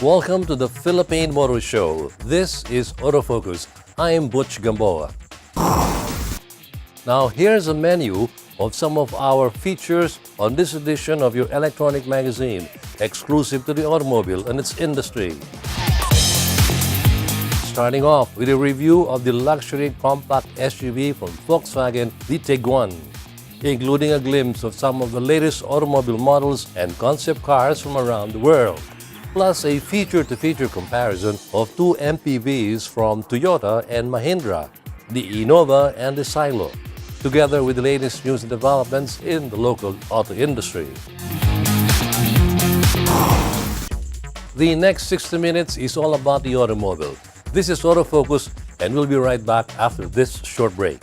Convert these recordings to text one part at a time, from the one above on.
Welcome to the Philippine Motor Show. This is Autofocus. I am Butch Gamboa. Now here's a menu of some of our features on this edition of your electronic magazine, exclusive to the automobile and its industry. Starting off with a review of the luxury compact SUV from Volkswagen, the Tiguan, including a glimpse of some of the latest automobile models and concept cars from around the world, plus a feature-to-feature comparison of two MPVs from Toyota and Mahindra, the Innova and the Silo, together with the latest news and developments in the local auto industry. The next 60 minutes is all about the automobile. This is Autofocus, and we'll be right back after this short break.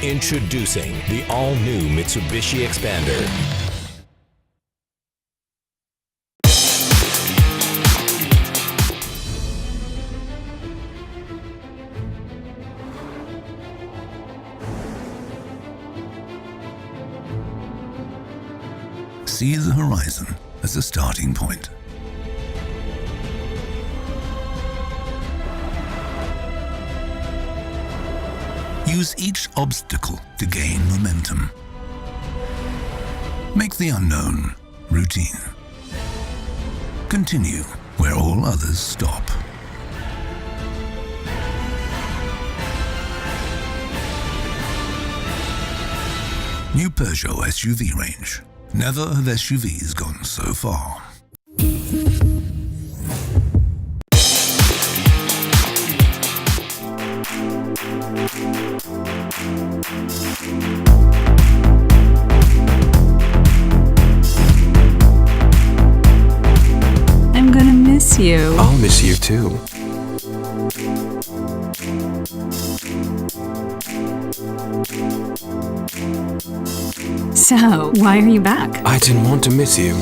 Introducing the all-new Mitsubishi Xpander. See the horizon as a starting point. Use each obstacle to gain momentum. Make the unknown routine. Continue where all others stop. New Peugeot SUV range. Never have SUVs gone so far. I'm gonna miss you. I'll miss you too. So, why are you back? I didn't want to miss you.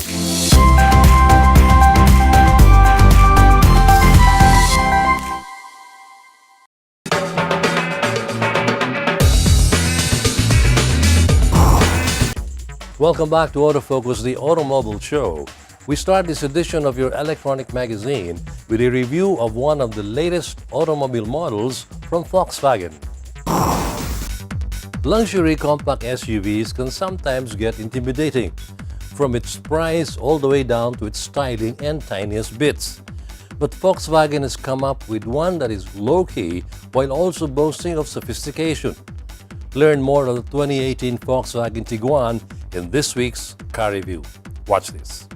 Welcome back to Autofocus, the Automobile Show. We start this edition of your electronic magazine with a review of one of the latest automobile models from Volkswagen. Luxury compact SUVs can sometimes get intimidating, from its price all the way down to its styling and tiniest bits. But Volkswagen has come up with one that is low-key while also boasting of sophistication. Learn more of the 2018 Volkswagen Tiguan in this week's car review. Watch this.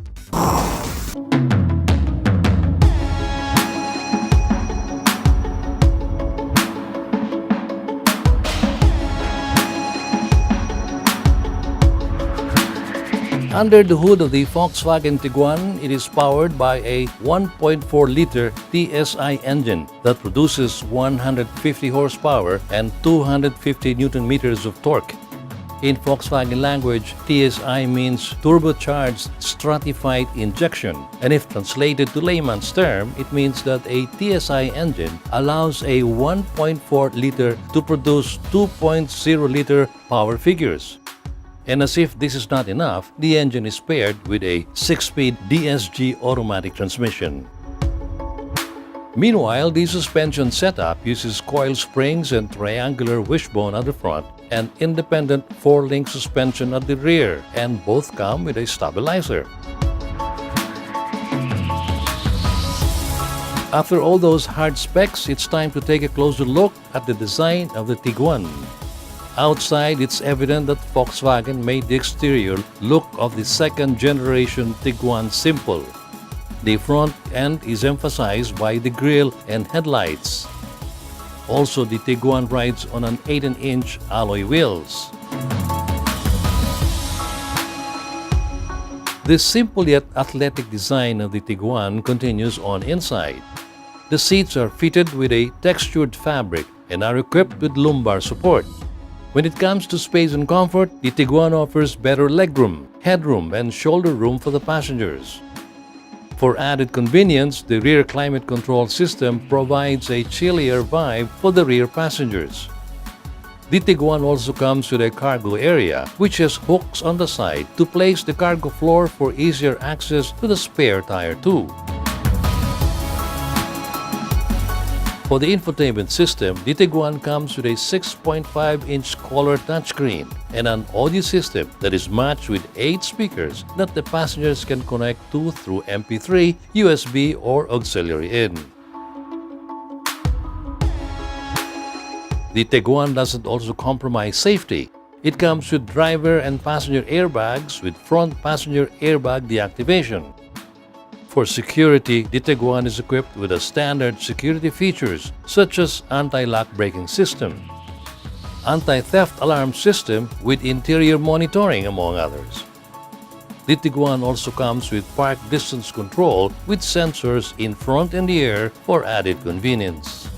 Under the hood of the Volkswagen Tiguan, it is powered by a 1.4-liter TSI engine that produces 150 horsepower and 250 Newton-meters of torque. In Volkswagen language, TSI means Turbocharged Stratified Injection, and if translated to layman's term, it means that a TSI engine allows a 1.4-liter to produce 2.0-liter power figures. And as if this is not enough, the engine is paired with a 6-speed DSG automatic transmission. Meanwhile, the suspension setup uses coil springs and triangular wishbone at the front and independent 4-link suspension at the rear, and both come with a stabilizer. After all those hard specs, it's time to take a closer look at the design of the Tiguan. Outside, it's evident that Volkswagen made the exterior look of the second-generation Tiguan simple. The front end is emphasized by the grille and headlights. Also, the Tiguan rides on an 18-inch alloy wheels. This simple yet athletic design of the Tiguan continues on inside. The seats are fitted with a textured fabric and are equipped with lumbar support. When it comes to space and comfort, the Tiguan offers better legroom, headroom, and shoulder room for the passengers. For added convenience, the rear climate control system provides a chillier vibe for the rear passengers. The Tiguan also comes with a cargo area, which has hooks on the side to place the cargo floor for easier access to the spare tire too. For the infotainment system, the Tiguan comes with a 6.5-inch color touchscreen and an audio system that is matched with 8 speakers that the passengers can connect to through MP3, USB, or auxiliary in. The Tiguan doesn't also compromise safety. It comes with driver and passenger airbags with front passenger airbag deactivation. For security, the Tiguan is equipped with a standard security features such as anti-lock braking system, anti-theft alarm system with interior monitoring, among others. The Tiguan also comes with park distance control with sensors in front and the rear for added convenience.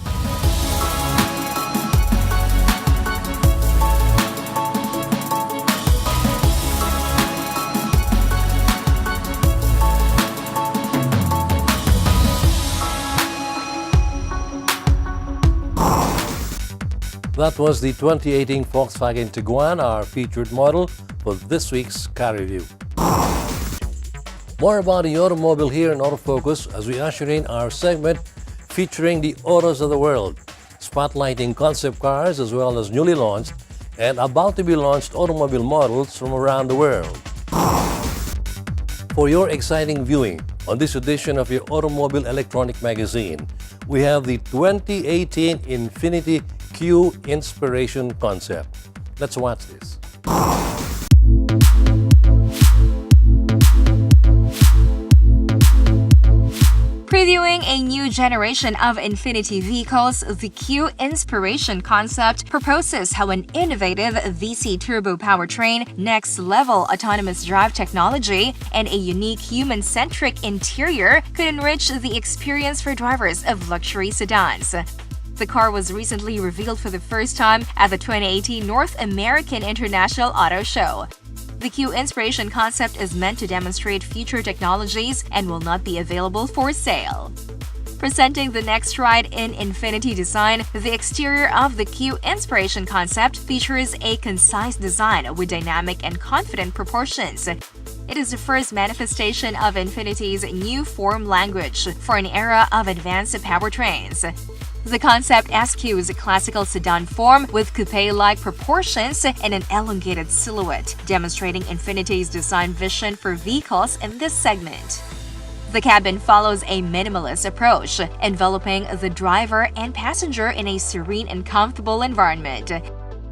That was the 2018 Volkswagen Tiguan, our featured model for this week's car review. More about the automobile here in Autofocus as we usher in our segment featuring the autos of the world, spotlighting concept cars as well as newly launched and about to be launched automobile models from around the world. For your exciting viewing on this edition of your Automobile Electronic Magazine, we have the 2018 Infiniti Q Inspiration Concept. Let's watch this. Previewing a new generation of Infiniti vehicles, the Q Inspiration concept proposes how an innovative VC turbo powertrain, next-level autonomous drive technology, and a unique human-centric interior could enrich the experience for drivers of luxury sedans. The car was recently revealed for the first time at the 2018 North American International Auto Show. The Q Inspiration concept is meant to demonstrate future technologies and will not be available for sale. Presenting the next ride in Infiniti design, the exterior of the Q Inspiration concept features a concise design with dynamic and confident proportions. It is the first manifestation of Infiniti's new form language for an era of advanced powertrains. The concept eschews a classical sedan form with coupe-like proportions and an elongated silhouette, demonstrating Infiniti's design vision for vehicles in this segment. The cabin follows a minimalist approach, enveloping the driver and passenger in a serene and comfortable environment.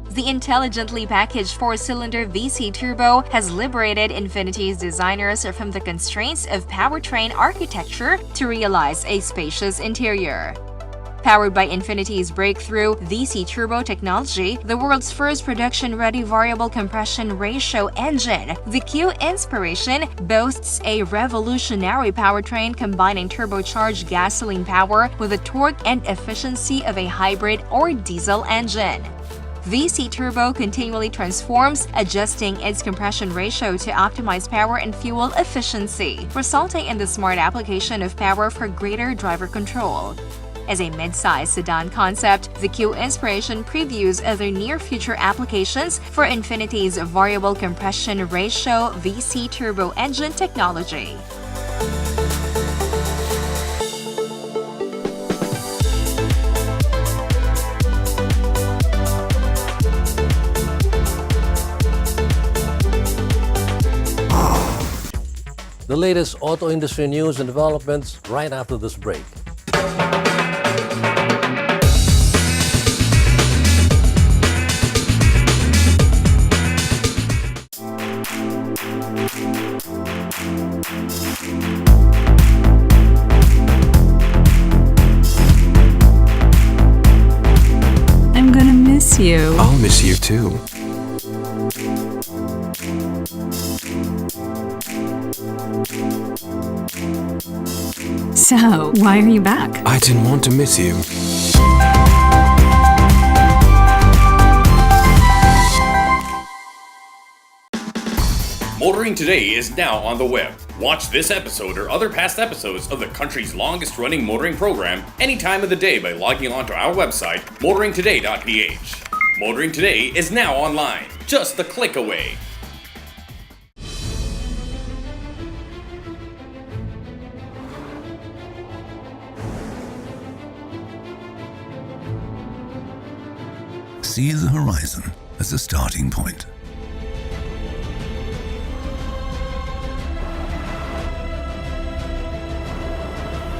The intelligently packaged 4-cylinder VC turbo has liberated Infiniti's designers from the constraints of powertrain architecture to realize a spacious interior. Powered by Infiniti's breakthrough VC turbo technology, the world's first production-ready variable compression ratio engine, the Q Inspiration boasts a revolutionary powertrain combining turbocharged gasoline power with the torque and efficiency of a hybrid or diesel engine. VC Turbo continually transforms, adjusting its compression ratio to optimize power and fuel efficiency, resulting in the smart application of power for greater driver control. As a mid-size sedan concept, the Q Inspiration previews other near-future applications for Infiniti's variable compression ratio VC turbo engine technology. The latest auto industry news and developments right after this break. I'm gonna miss you. I'll miss you too. So, why are you back? I didn't want to miss you. Motoring Today is now on the web. Watch this episode or other past episodes of the country's longest-running motoring program any time of the day by logging on to our website, motoringtoday.ph. Motoring Today is now online, just a click away. See the horizon as a starting point.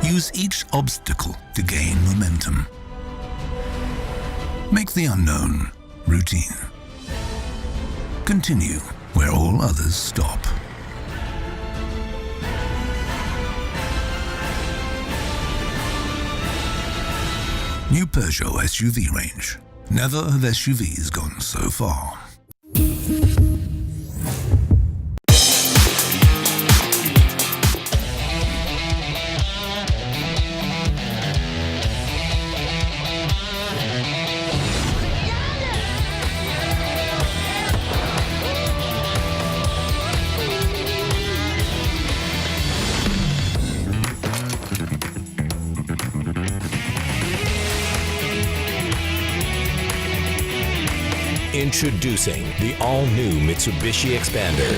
Use each obstacle to gain momentum. Make the unknown routine. Continue where all others stop. New Peugeot SUV range. Never have SUVs gone so far. Introducing the all-new Mitsubishi Expander.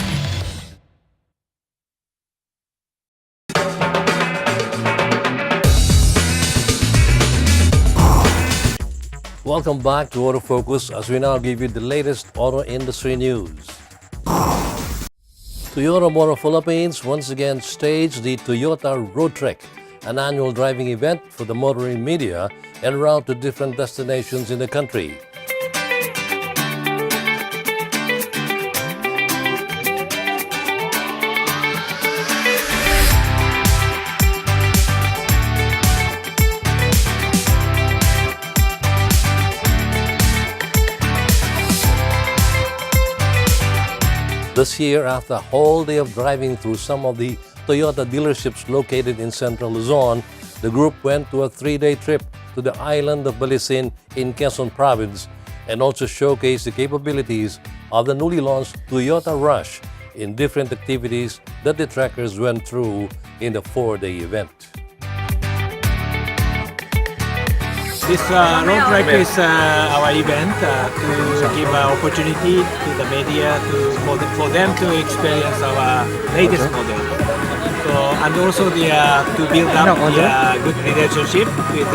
Welcome back to Autofocus as we now give you the latest auto industry news. Toyota Motor Philippines once again staged the Toyota Road Trek, an annual driving event for the motoring media en route to different destinations in the country. This year, after a whole day of driving through some of the Toyota dealerships located in central Luzon, the group went to a 3-day trip to the island of Balisin in Quezon Province and also showcased the capabilities of the newly launched Toyota Rush in different activities that the trekkers went through in the 4-day event. This road trek is our event to give opportunity to the media for them to experience our latest model. So, and also to build up the good relationship with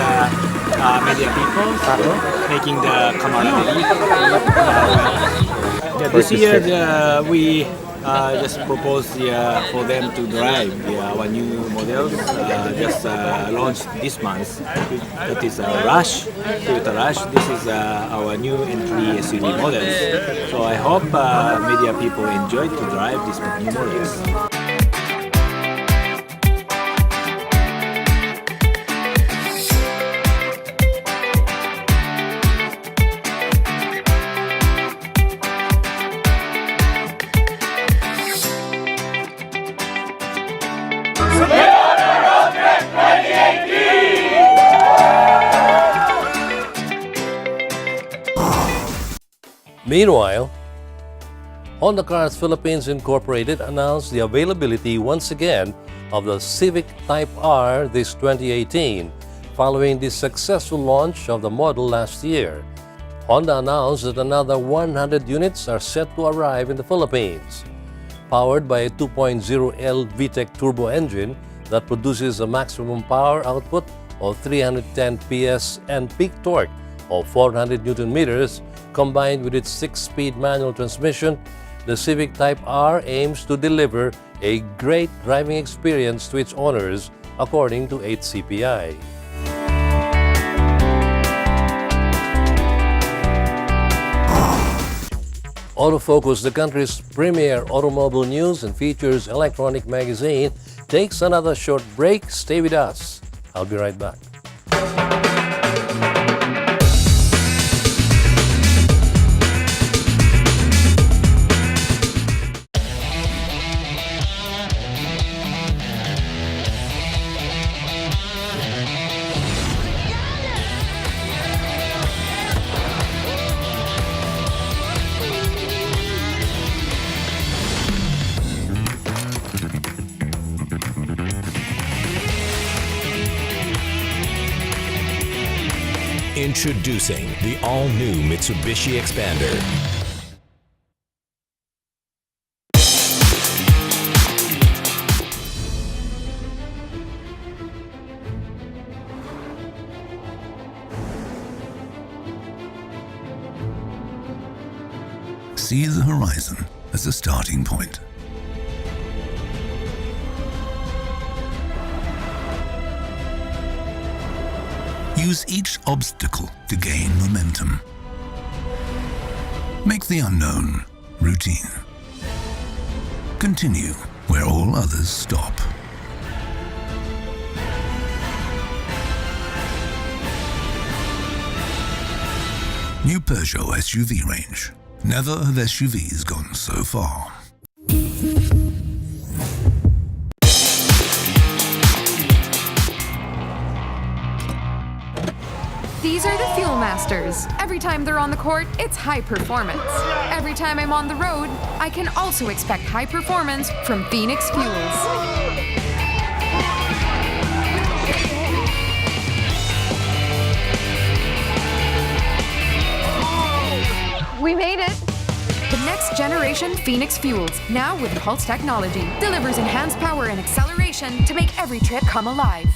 media people, making the camaraderie. This year we just proposed for them to drive our new models just launched this month. That is Rush, Toyota Rush. This is our new entry SUV models. So I hope media people enjoy to drive these new models. Meanwhile, Honda Cars Philippines Incorporated announced the availability once again of the Civic Type R this 2018, following the successful launch of the model last year. Honda announced that another 100 units are set to arrive in the Philippines. Powered by a 2.0L VTEC turbo engine that produces a maximum power output of 310 PS and peak torque of 400 Newton meters, combined with its 6-speed manual transmission, the Civic Type R aims to deliver a great driving experience to its owners, according to 8CPI. Autofocus, the country's premier automobile news and features electronic magazine, takes another short break. Stay with us. I'll be right back. Introducing the all-new Mitsubishi Expander. See the horizon as a starting point. Use each obstacle to gain momentum. Make the unknown routine. Continue where all others stop. New Peugeot SUV range. Never have SUVs gone so far. These are the Fuel Masters. Every time they're on the court, it's high performance. Every time I'm on the road, I can also expect high performance from Phoenix Fuels. We made it! The next generation Phoenix Fuels, now with Pulse technology, delivers enhanced power and acceleration to make every trip come alive.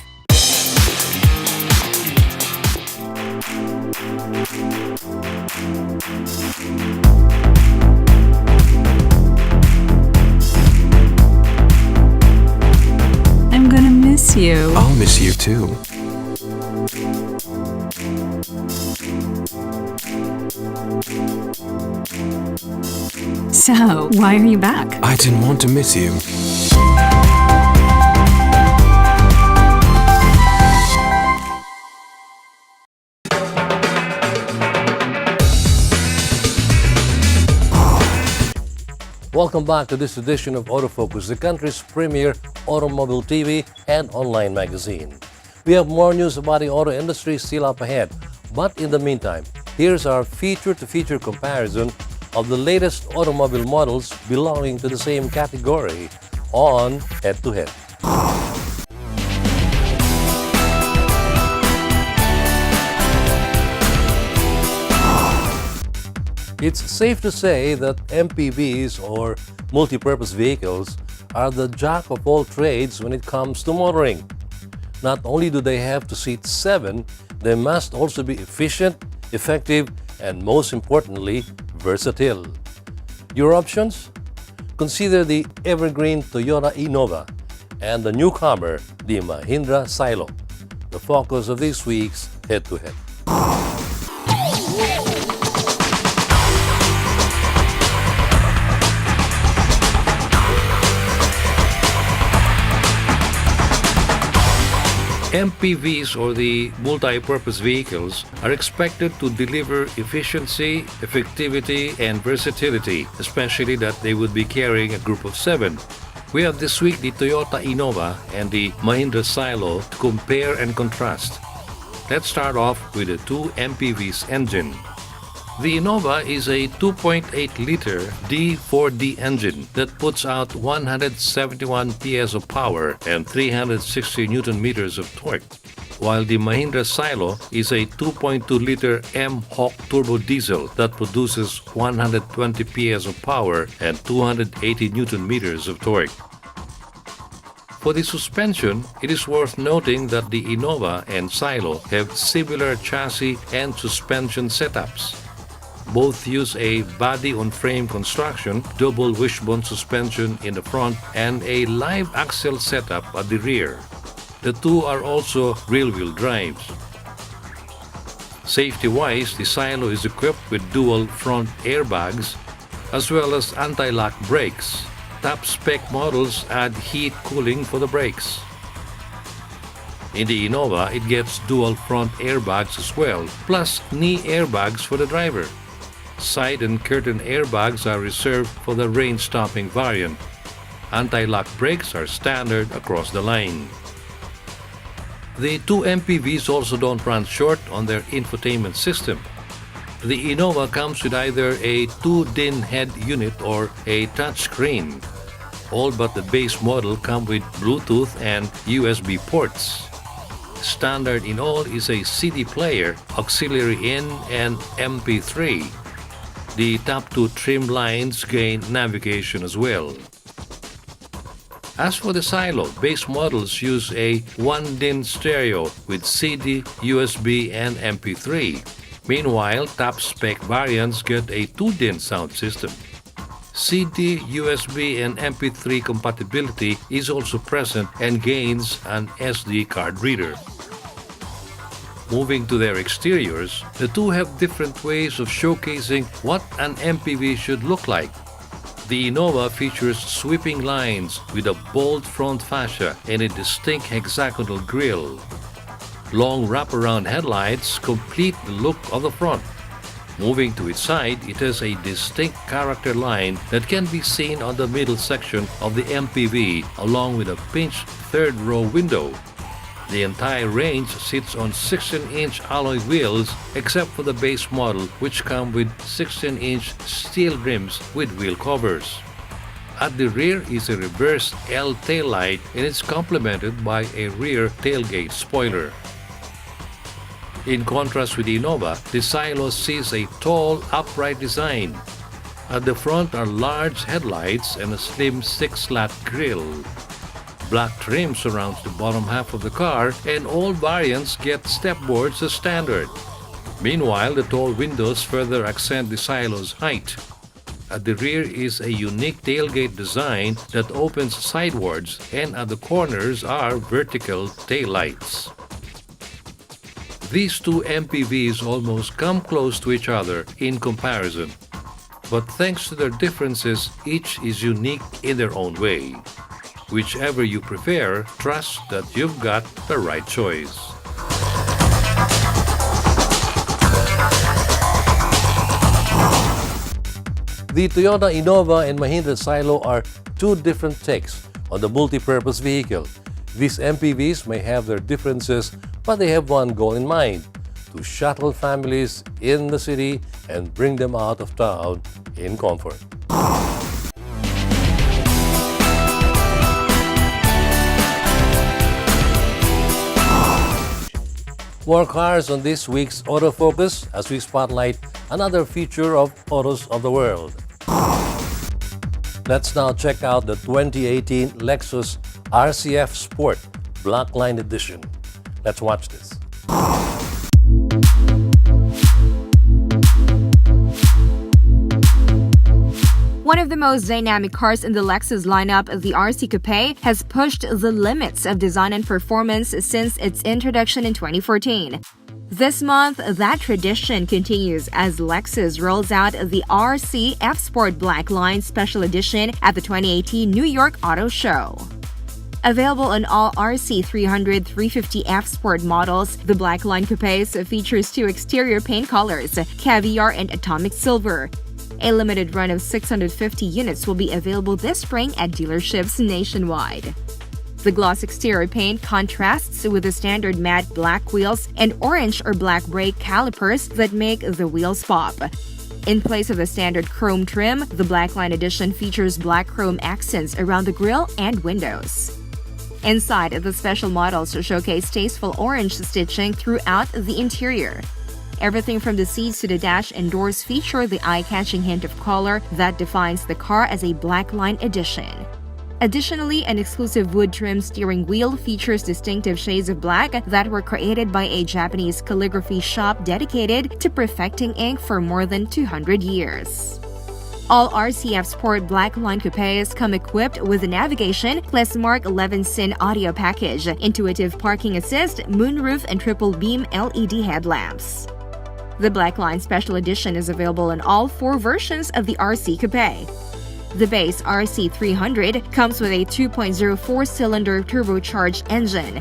I'm gonna miss you. I'll miss you too. So, why are you back? I didn't want to miss you. Welcome back to this edition of Autofocus, the country's premier automobile TV and online magazine. We have more news about the auto industry still up ahead. But in the meantime, here's our feature-to-feature comparison of the latest automobile models belonging to the same category on Head to Head. It's safe to say that MPVs, or multi-purpose vehicles, are the jack of all trades when it comes to motoring. Not only do they have to seat 7, they must also be efficient, effective, and most importantly, versatile. Your options? Consider the evergreen Toyota Innova and the newcomer, the Mahindra Silo. The focus of this week's Head to Head. MPVs, or the multi-purpose vehicles, are expected to deliver efficiency, effectivity, and versatility, especially that they would be carrying a group of 7. We have this week the Toyota Innova and the Mahindra Silo to compare and contrast. Let's start off with the two MPVs engine. The Innova is a 2.8-liter D4D engine that puts out 171 PS of power and 360 Nm of torque, while the Mahindra Silo is a 2.2-liter M-Hawk turbo diesel that produces 120 PS of power and 280 Nm of torque. For the suspension, it is worth noting that the Innova and Silo have similar chassis and suspension setups. Both use a body-on-frame construction, double wishbone suspension in the front, and a live axle setup at the rear. The two are also rear-wheel drives. Safety-wise, the Silo is equipped with dual front airbags as well as anti-lock brakes. Top-spec models add heat cooling for the brakes. In the Innova, it gets dual front airbags as well, plus knee airbags for the driver. Side and curtain airbags are reserved for the range-stopping variant. Anti-lock brakes are standard across the line. The two MPVs also don't run short on their infotainment system. The Innova comes with either a 2-DIN head unit or a touchscreen. All but the base model come with Bluetooth and USB ports. Standard in all is a CD player, auxiliary in, and MP3. The top two trim lines gain navigation as well. As for the silo, base models use a 1-DIN stereo with CD, USB, and MP3. Meanwhile, top-spec variants get a 2-DIN sound system. CD, USB, and MP3 compatibility is also present and gains an SD card reader. Moving to their exteriors, the two have different ways of showcasing what an MPV should look like. The Innova features sweeping lines with a bold front fascia and a distinct hexagonal grille. Long wraparound headlights complete the look of the front. Moving to its side, it has a distinct character line that can be seen on the middle section of the MPV along with a pinched third-row window. The entire range sits on 16-inch alloy wheels except for the base model, which come with 16-inch steel rims with wheel covers. At the rear is a reverse L taillight and it's complemented by a rear tailgate spoiler. In contrast with the Innova, the Silo sees a tall, upright design. At the front are large headlights and a slim 6-slat grille. Black trim surrounds the bottom half of the car, and all variants get stepboards as standard. Meanwhile, the tall windows further accent the Silo's height. At the rear is a unique tailgate design that opens sidewards, and at the corners are vertical taillights. These two MPVs almost come close to each other in comparison. But thanks to their differences, each is unique in their own way. Whichever you prefer, trust that you've got the right choice. The Toyota Innova and Mahindra Silo are two different takes on the multi-purpose vehicle. These MPVs may have their differences, but they have one goal in mind: to shuttle families in the city and bring them out of town in comfort. More cars on this week's Autofocus as we spotlight another feature of Autos of the World. Let's now check out the 2018 Lexus RCF Sport Blackline Edition. Let's watch this. One of the most dynamic cars in the Lexus lineup, the RC Coupe, has pushed the limits of design and performance since its introduction in 2014. This month, that tradition continues as Lexus rolls out the RC F-Sport Blackline Special Edition at the 2018 New York Auto Show. Available on all RC 300, 350 F-Sport models, the Blackline Coupes features two exterior paint colors, Caviar and Atomic Silver. A limited run of 650 units will be available this spring at dealerships nationwide. The gloss exterior paint contrasts with the standard matte black wheels and orange or black brake calipers that make the wheels pop. In place of the standard chrome trim, the Blackline Edition features black chrome accents around the grille and windows. Inside, the special models showcase tasteful orange stitching throughout the interior. Everything from the seats to the dash and doors feature the eye-catching hint of color that defines the car as a Blackline Edition. Additionally, an exclusive wood-trimmed steering wheel features distinctive shades of black that were created by a Japanese calligraphy shop dedicated to perfecting ink for more than 200 years. All RCF Sport Blackline Coupes come equipped with navigation plus Mark 11 SIN audio package, intuitive parking assist, moonroof, and triple beam LED headlamps. The Blackline Special Edition is available in all four versions of the RC Coupe. The base RC300 comes with a 2.04-cylinder turbocharged engine.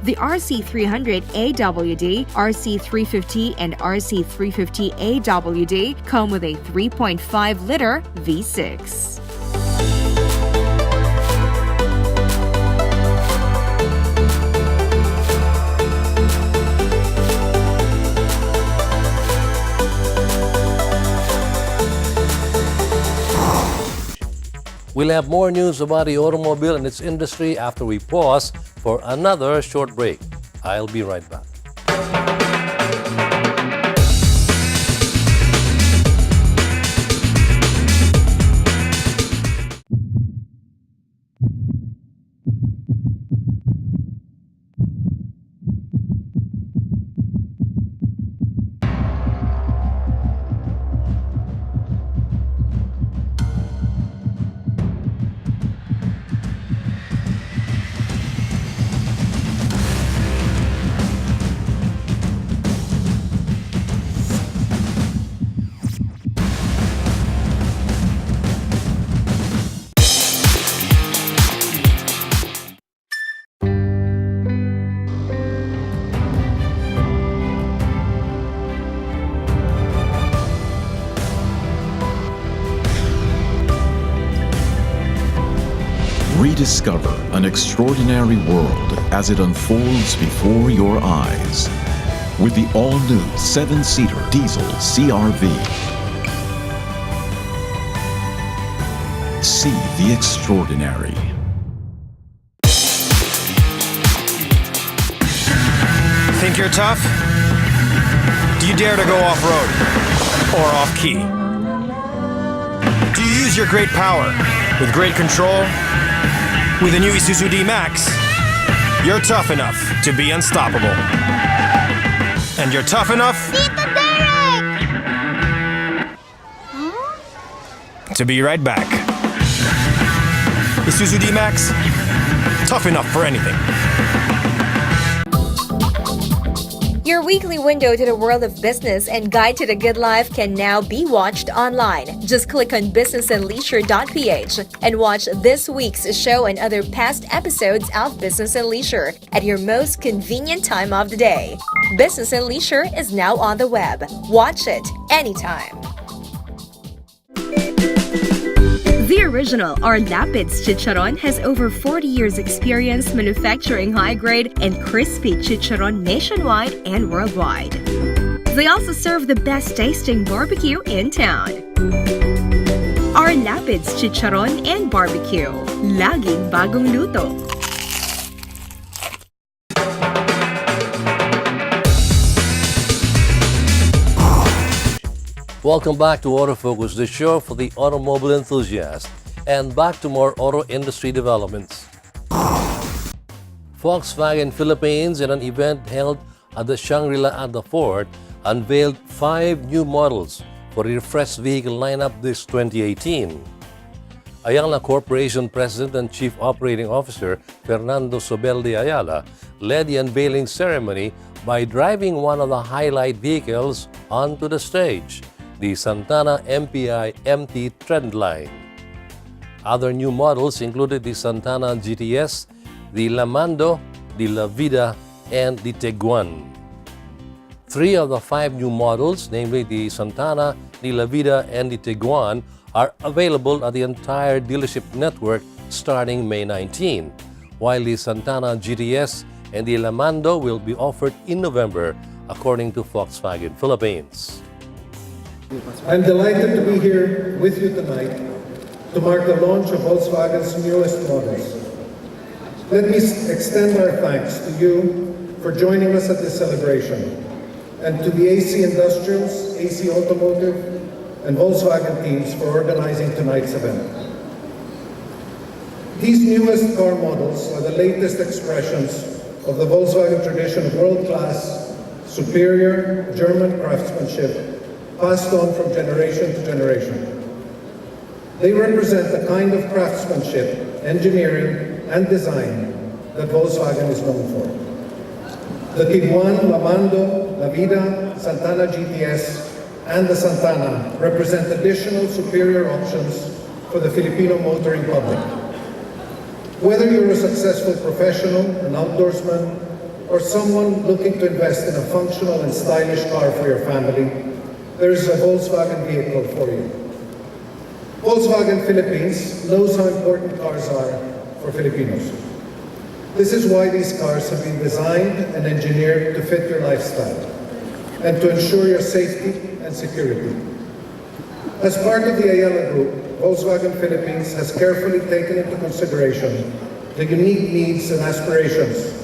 The RC300 AWD, RC350, and RC350 AWD come with a 3.5-liter V6. We'll have more news about the automobile and its industry after we pause for another short break. I'll be right back. Rediscover an extraordinary world as it unfolds before your eyes with the all-new 7-seater diesel CR-V. See the extraordinary. Think you're tough? Do you dare to go off-road or off-key? Do you use your great power with great control? With the new Isuzu D-Max, you're tough enough to be unstoppable. And you're tough enough to be right back. Isuzu D-Max, tough enough for anything. Your weekly window to the world of business and guide to the good life can now be watched online. Just click on businessandleisure.ph and watch this week's show and other past episodes of Business and Leisure at your most convenient time of the day. Business and Leisure is now on the web. Watch it anytime. The original or Lapid's Chicharon has over 40 years experience manufacturing high-grade and crispy chicharon nationwide and worldwide. They also serve the best-tasting barbecue in town. Our Lapid's Chicharon and Barbecue. Laging bagong luto. Welcome back to Autofocus, the show for the automobile enthusiast, and back to more auto industry developments. Volkswagen Philippines, in an event held at the Shangri-La at the Fort, unveiled 5 new models for a refreshed vehicle lineup this 2018. Ayala Corporation President and Chief Operating Officer Fernando Sobel de Ayala led the unveiling ceremony by driving one of the highlight vehicles onto the stage, the Santana MPI MT Trendline. Other new models included the Santana GTS, the Lamando, the La Vida, and the Tiguan. 3 of the 5 new models, namely the Santana, the La Vida, and the Tiguan, are available at the entire dealership network starting May 19, while the Santana GTS and the Lamando will be offered in November, according to Volkswagen Philippines. I'm delighted to be here with you tonight to mark the launch of Volkswagen's newest models. Let me extend our thanks to you for joining us at this celebration, and to the AC Industrials, AC Automotive, and Volkswagen teams for organizing tonight's event. These newest car models are the latest expressions of the Volkswagen tradition of world-class, superior German craftsmanship passed on from generation to generation. They represent the kind of craftsmanship, engineering, and design that Volkswagen is known for. The Tiguan, Lamando, La Vida, Santana GTS, and the Santana represent additional superior options for the Filipino motoring public. Whether you're a successful professional, an outdoorsman, or someone looking to invest in a functional and stylish car for your family, there's a Volkswagen vehicle for you. Volkswagen Philippines knows how important cars are for Filipinos. This is why these cars have been designed and engineered to fit your lifestyle and to ensure your safety and security. As part of the Ayala Group, Volkswagen Philippines has carefully taken into consideration the unique needs and aspirations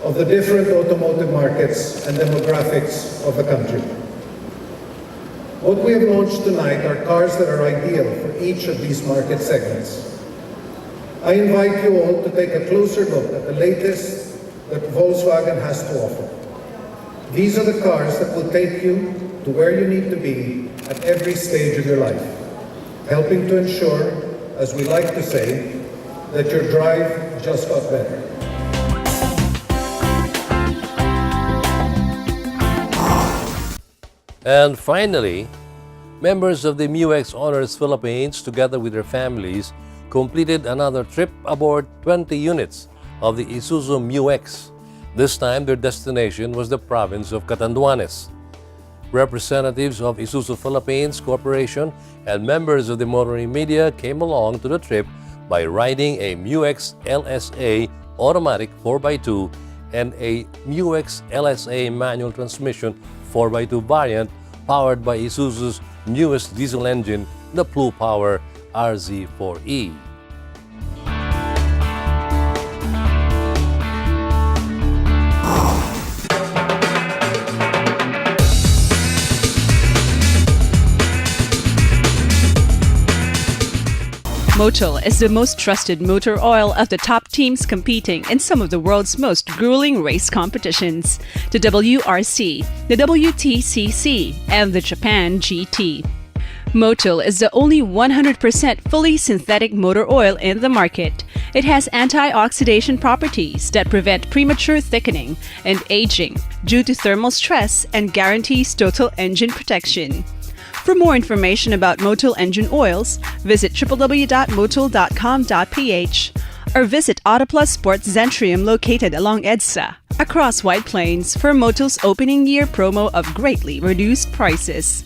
of the different automotive markets and demographics of the country. What we have launched tonight are cars that are ideal for each of these market segments. I invite you all to take a closer look at the latest that Volkswagen has to offer. These are the cars that will take you to where you need to be at every stage of your life, helping to ensure, as we like to say, that your drive just got better. And finally, members of the MUX Honors Philippines, together with their families, completed another trip aboard 20 units of the Isuzu MUX. This time, their destination was the province of Catanduanes. Representatives of Isuzu Philippines Corporation and members of the motoring media came along to the trip by riding a MUX LSA automatic 4x2 and a MUX LSA manual transmission 4x2 variant powered by Isuzu's newest diesel engine, the Blue Power RZ4E. Motul is the most trusted motor oil of the top teams competing in some of the world's most grueling race competitions, the WRC, the WTCC, and the Japan GT. Motul is the only 100% fully synthetic motor oil in the market. It has antioxidant properties that prevent premature thickening and aging due to thermal stress and guarantees total engine protection. For more information about Motul engine oils, visit www.motul.com.ph or visit Autoplus Sports Zentrium located along EDSA, across White Plains, for Motul's opening year promo of greatly reduced prices.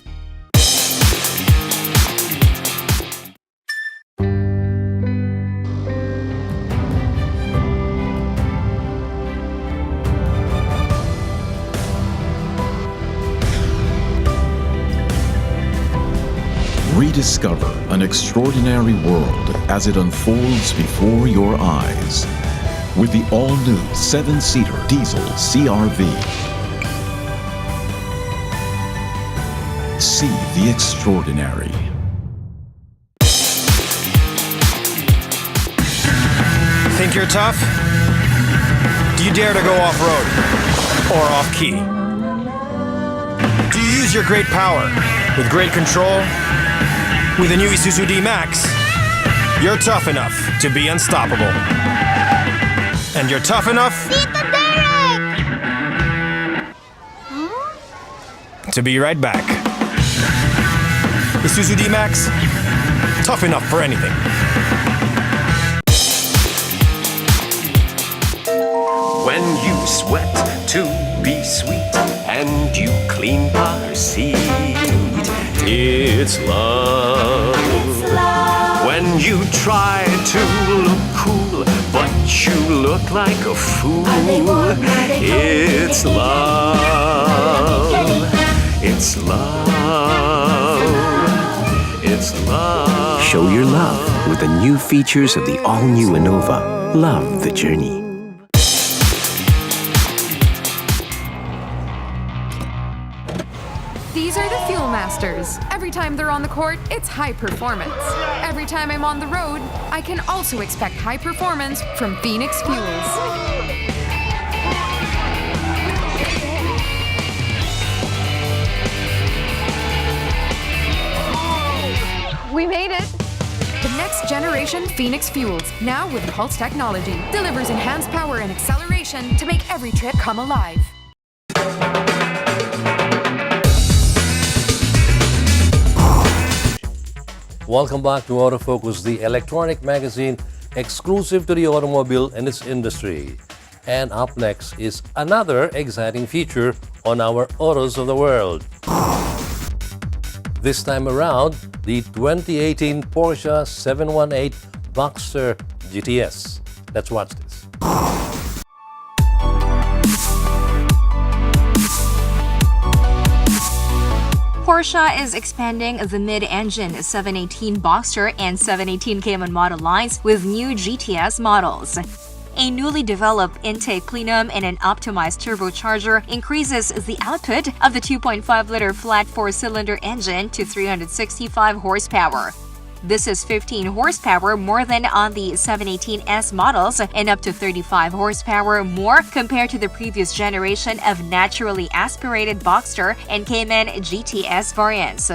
Rediscover an extraordinary world as it unfolds before your eyes with the all-new 7-seater diesel CR-V. See the extraordinary. Think you're tough? Do you dare to go off-road or off-key? Do you use your great power with great control? With the new Isuzu D-Max, you're tough enough to be unstoppable. And you're tough enough to be right back. Isuzu D-Max, tough enough for anything. When you sweat to be sweet and you clean car seat, it's love. When you try to look cool, but you look like a fool, it's love. It's love. It's love. Show your love with the new features of the all-new Innova. Love the journey. These are the Fuel Masters. Every time they're on the court, it's high performance. Every time I'm on the road, I can also expect high performance from Phoenix Fuels. We made it! The next generation Phoenix Fuels, now with Pulse technology, delivers enhanced power and acceleration to make every trip come alive. Welcome back to Autofocus, the electronic magazine exclusive to the automobile and its industry. And up next is another exciting feature on our Autos of the World. This time around, the 2018 Porsche 718 Boxster GTS. Let's watch this. Porsche is expanding the mid-engine 718 Boxster and 718 Cayman model lines with new GTS models. A newly developed intake plenum and an optimized turbocharger increases the output of the 2.5-liter flat 4-cylinder engine to 365 horsepower. This is 15 horsepower more than on the 718S models and up to 35 horsepower more compared to the previous generation of naturally aspirated Boxster and Cayman GTS variants.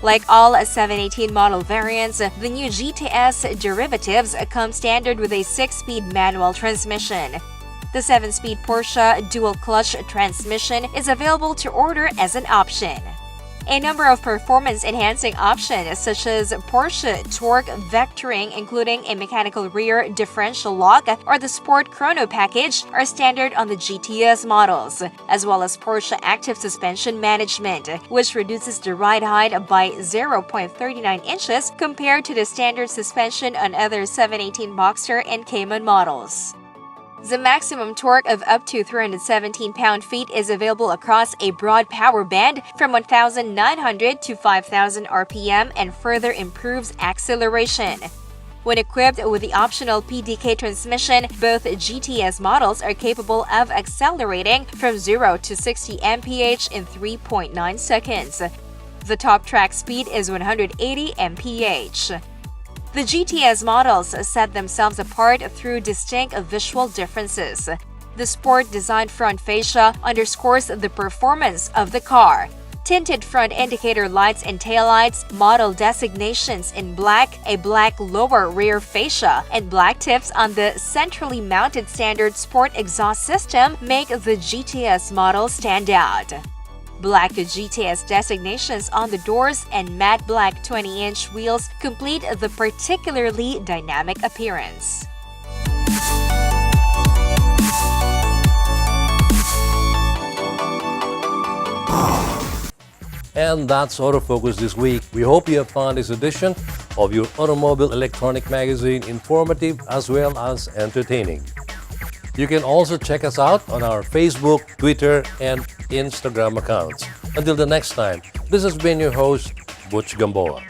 Like all 718 model variants, the new GTS derivatives come standard with a 6-speed manual transmission. The 7-speed Porsche dual-clutch transmission is available to order as an option. A number of performance-enhancing options such as Porsche torque vectoring, including a mechanical rear differential lock or the Sport Chrono package, are standard on the GTS models, as well as Porsche active suspension management, which reduces the ride height by 0.39 inches compared to the standard suspension on other 718 Boxster and Cayman models. The maximum torque of up to 317 pound-feet is available across a broad power band from 1,900 to 5,000 RPM and further improves acceleration. When equipped with the optional PDK transmission, both GTS models are capable of accelerating from 0 to 60 mph in 3.9 seconds. The top track speed is 180 mph. The GTS models set themselves apart through distinct visual differences. The sport-designed front fascia underscores the performance of the car. Tinted front indicator lights and taillights, model designations in black, a black lower rear fascia, and black tips on the centrally mounted standard sport exhaust system make the GTS model stand out. Black GTS designations on the doors and matte black 20-inch wheels complete the particularly dynamic appearance. And that's Autofocus this week. We hope you have found this edition of your automobile electronic magazine informative as well as entertaining. You can also check us out on our Facebook, Twitter, and Instagram accounts. Until the next time, this has been your host, Butch Gamboa.